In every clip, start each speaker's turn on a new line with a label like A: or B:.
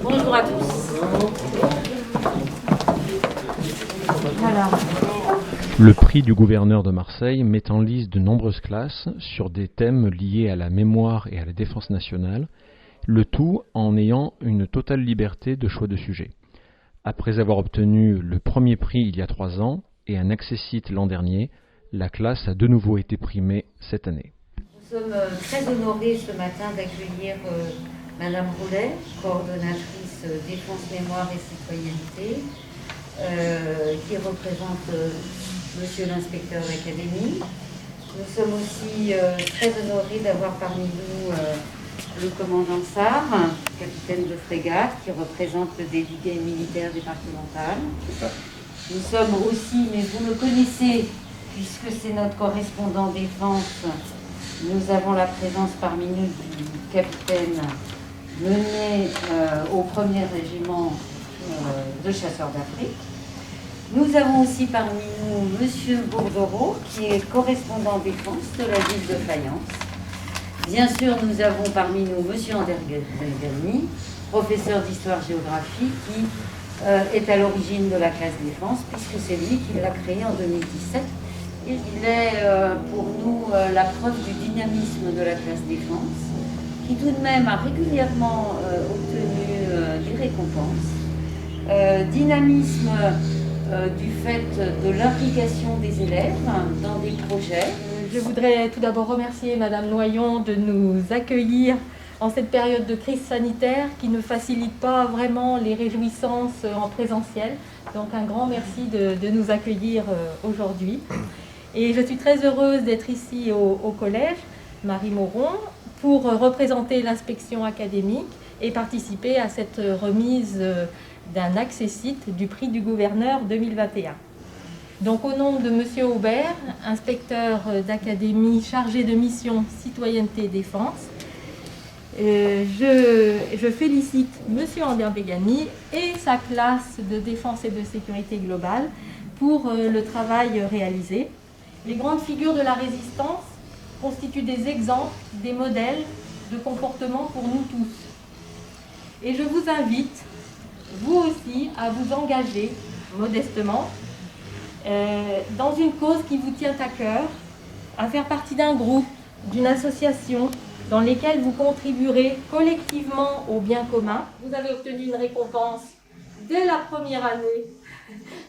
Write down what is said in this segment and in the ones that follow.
A: Bonjour à tous. Alors.
B: Le prix du gouverneur de Marseille met en lice de nombreuses classes sur des thèmes liés à la mémoire et à la défense nationale, le tout en ayant une totale liberté de choix de sujet. Après avoir obtenu le premier prix il y a 3 ans et un accessite l'an dernier, la classe a de nouveau été primée cette année.
A: Nous sommes très honorés ce matin d'accueillir Madame Roulet, coordonnatrice Défense, Mémoire et Citoyenneté, qui représente Monsieur l'inspecteur d'académie. Nous sommes aussi très honorés d'avoir parmi nous le commandant Sarr, capitaine de frégate, qui représente le délégué militaire départemental. Nous sommes aussi, mais vous le connaissez, puisque c'est notre correspondant défense, nous avons la présence parmi nous du capitaine mené au 1er régiment de chasseurs d'Afrique. Nous avons aussi parmi nous Monsieur Bourdereau, qui est correspondant défense de la ville de Fayence. Bien sûr, nous avons parmi nous Monsieur Andergani, professeur d'histoire-géographie, qui est à l'origine de la classe défense, puisque c'est lui qui l'a créée en 2017. Et il est pour nous la preuve du dynamisme de la classe défense, qui tout de même a régulièrement obtenu des récompenses. Dynamisme du fait de l'implication des élèves dans des projets.
C: Je voudrais tout d'abord remercier Madame Noyon de nous accueillir en cette période de crise sanitaire qui ne facilite pas vraiment les réjouissances en présentiel. Donc un grand merci de nous accueillir aujourd'hui. Et je suis très heureuse d'être ici au collège Marie Moron pour représenter l'inspection académique et participer à cette remise d'un accessite du prix du gouverneur 2021. Donc au nom de Monsieur Aubert, inspecteur d'académie chargé de mission citoyenneté défense, je félicite Monsieur Anderbegani et sa classe de défense et de sécurité globale pour le travail réalisé. Les grandes figures de la résistance constituent des exemples, des modèles de comportement pour nous tous. Et je vous invite, vous aussi, à vous engager modestement dans une cause qui vous tient à cœur, à faire partie d'un groupe, d'une association dans lesquelles vous contribuerez collectivement au bien commun. Vous avez obtenu une récompense dès la première année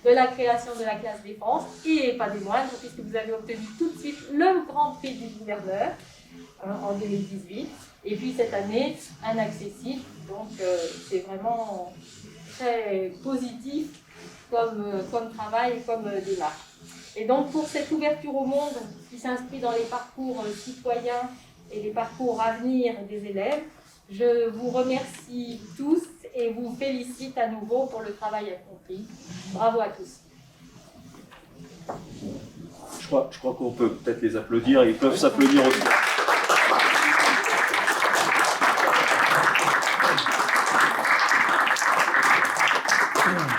C: de la création de la classe défense, et pas des moindres, puisque vous avez obtenu tout de suite le grand prix du gouverneur en 2018, et puis cette année, un accessite. Donc c'est vraiment très positif comme travail et comme démarche. Et donc pour cette ouverture au monde qui s'inscrit dans les parcours citoyens et les parcours à venir des élèves, je vous remercie tous et vous félicite à nouveau pour le travail accompli. Bravo à tous.
D: Je crois qu'on peut peut-être les applaudir, ils peuvent s'applaudir aussi.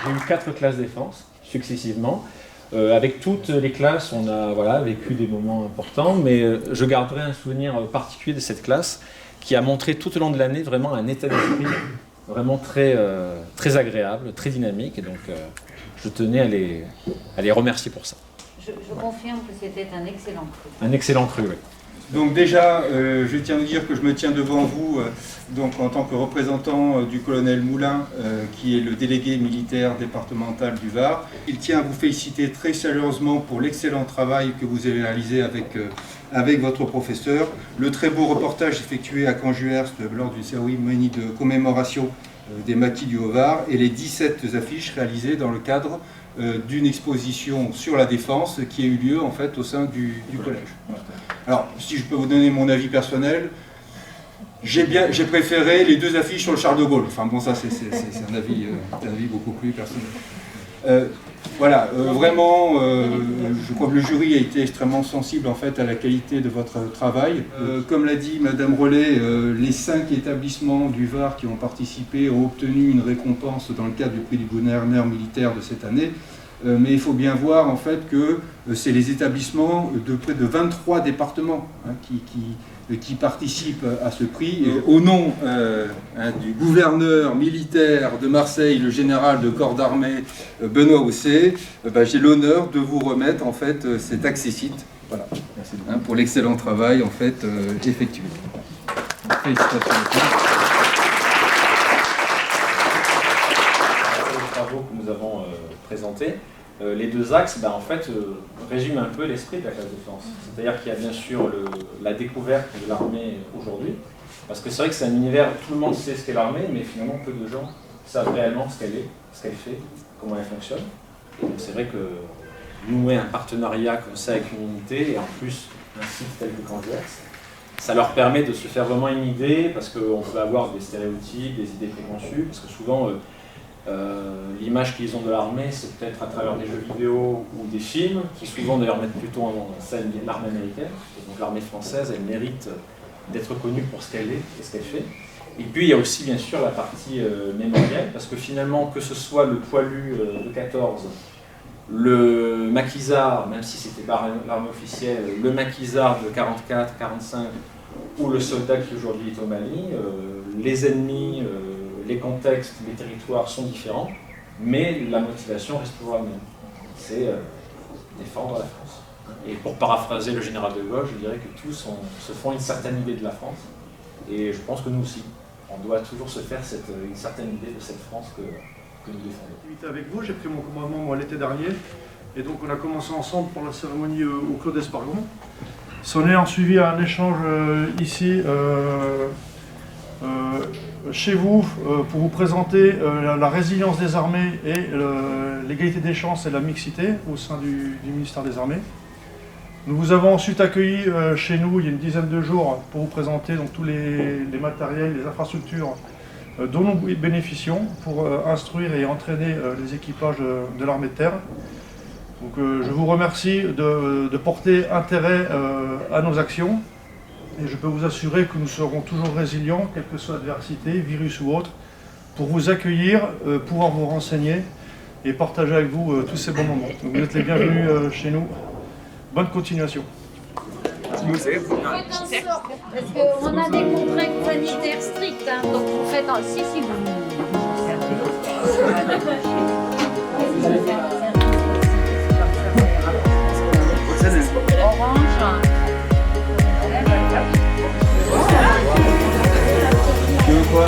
D: J'ai eu 4 classes défense, successivement. Avec toutes les classes, on a vécu des moments importants, mais je garderai un souvenir particulier de cette classe qui a montré tout au long de l'année vraiment un état d'esprit vraiment très, très agréable, très dynamique. Et donc, je tenais à les remercier pour ça.
A: Je confirme que c'était un excellent cru.
D: Un excellent cru, oui.
E: Donc déjà, je tiens à vous dire que je me tiens devant vous donc en tant que représentant du colonel Moulin, qui est le délégué militaire départemental du Var. Il tient à vous féliciter très chaleureusement pour l'excellent travail que vous avez réalisé avec votre professeur, le très beau reportage effectué à Canjuerst lors d'une cérémonie de commémoration des maquis du Haut-Var et les 17 affiches réalisées dans le cadre d'une exposition sur la défense qui a eu lieu en fait au sein du collège. Voilà. Alors, si je peux vous donner mon avis personnel, j'ai préféré les 2 affiches sur le Charles de Gaulle. Enfin bon, ça c'est un avis beaucoup plus personnel. Voilà, vraiment, je crois que le jury a été extrêmement sensible en fait à la qualité de votre travail. Comme l'a dit Madame Rollet, les 5 établissements du Var qui ont participé ont obtenu une récompense dans le cadre du prix du gouverneur militaire de cette année. Mais il faut bien voir en fait que c'est les établissements de près de 23 départements qui participent à ce prix. Et au nom du gouverneur militaire de Marseille, le général de corps d'armée Benoît Hosset, j'ai l'honneur de vous remettre en fait cet accessite. Voilà, pour l'excellent travail en fait effectué. Félicitations.
D: Les travaux que nous avons présentés, les deux axes en fait, résument un peu l'esprit de la classe défense. C'est-à-dire qu'il y a bien sûr la découverte de l'armée aujourd'hui, parce que c'est vrai que c'est un univers où tout le monde sait ce qu'est l'armée, mais finalement peu de gens savent réellement ce qu'elle est, ce qu'elle fait, comment elle fonctionne. Et donc c'est vrai que nouer un partenariat comme ça avec une unité, et en plus un site tel que Candiax, ça leur permet de se faire vraiment une idée, parce qu'on peut avoir des stéréotypes, des idées préconçues, parce que souvent l'image qu'ils ont de l'armée, c'est peut-être à travers des jeux vidéo ou des films, qui souvent d'ailleurs mettent plutôt en scène l'armée américaine. Et donc l'armée française, elle mérite d'être connue pour ce qu'elle est et ce qu'elle fait. Et puis il y a aussi bien sûr la partie mémorielle, parce que finalement, que ce soit le poilu de 14, le maquisard, même si c'était pas l'armée officielle, le maquisard de 44, 45, ou le soldat qui aujourd'hui est au Mali, les ennemis, les contextes, les territoires sont différents, mais la motivation reste toujours la même. C'est défendre la France. Et pour paraphraser le général de Gaulle, je dirais que tous se font une certaine idée de la France, et je pense que nous aussi, on doit toujours se faire une certaine idée de cette France que nous défendons.
F: Avec vous, j'ai pris mon commandement moi l'été dernier, et donc on a commencé ensemble pour la cérémonie au Clos d'Espargon. On est en suivi un échange ici chez vous pour vous présenter la résilience des armées et l'égalité des chances et la mixité au sein du ministère des Armées. Nous vous avons ensuite accueilli chez nous il y a une dizaine de jours pour vous présenter donc, tous les matériels, les infrastructures dont nous bénéficions pour instruire et entraîner les équipages de l'armée de terre. Donc, je vous remercie de porter intérêt à nos actions et je peux vous assurer que nous serons toujours résilients, quelle que soit l'adversité, virus ou autre, pour vous accueillir, pouvoir vous renseigner et partager avec vous tous ces bons moments. Donc, vous êtes les bienvenus chez nous. Bonne continuation.
A: Parce qu'on a des contraintes sanitaires strictes, hein, donc vous faites si vous orange.
E: Tu veux quoi ?